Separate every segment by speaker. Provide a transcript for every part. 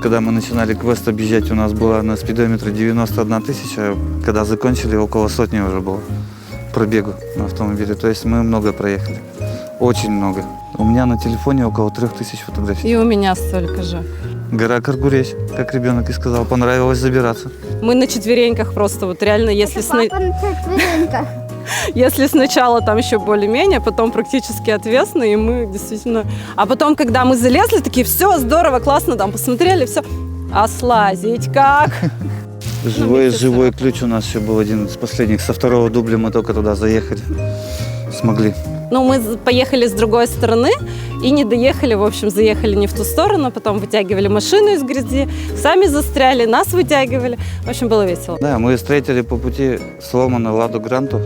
Speaker 1: Когда мы начинали квест объезжать, у нас было на спидометре 91 тысяча. Когда закончили, около сотни уже было пробегу на автомобиле. То есть мы много проехали. Очень много. У меня на телефоне около 3000 фотографий.
Speaker 2: И у меня столько же.
Speaker 1: Гора Каргуресь, как ребенок и сказал, понравилось забираться.
Speaker 2: Мы на четвереньках просто, вот реально, если,
Speaker 3: Папа на четвереньках.
Speaker 2: если сначала там еще более-менее, потом практически отвесно, и мы действительно... А потом, когда мы залезли, такие, все, здорово, классно, там посмотрели, все. А слазить как?
Speaker 1: Живой ключ у нас еще был один из последних. Со второго дубля мы только туда заехали. Смогли.
Speaker 2: Ну, мы поехали с другой стороны и не доехали, в общем, заехали не в ту сторону, потом вытягивали машину из грязи, сами застряли, нас вытягивали. В общем, было весело.
Speaker 1: Да, мы встретили по пути сломанную Ладу Гранту.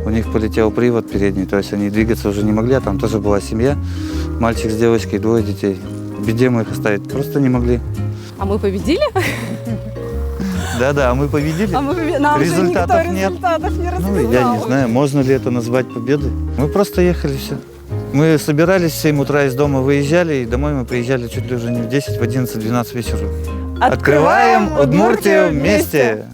Speaker 1: У них полетел привод передний, то есть они двигаться уже не могли, а там тоже была семья. Мальчик с девочкой, 2 детей. В беде мы их оставить просто не могли.
Speaker 2: А мы победили?
Speaker 1: Да-да, мы победили.
Speaker 2: Нам
Speaker 1: Результатов
Speaker 2: же никто
Speaker 1: нет.
Speaker 2: результатов не рассказал.
Speaker 1: Ну, я не знаю, можно ли это назвать победой. Мы просто ехали, все. Мы собирались в 7 утра из дома, выезжали, и домой мы приезжали чуть ли уже не в 10, в 11, 12 вечера. Открываем Удмуртию вместе!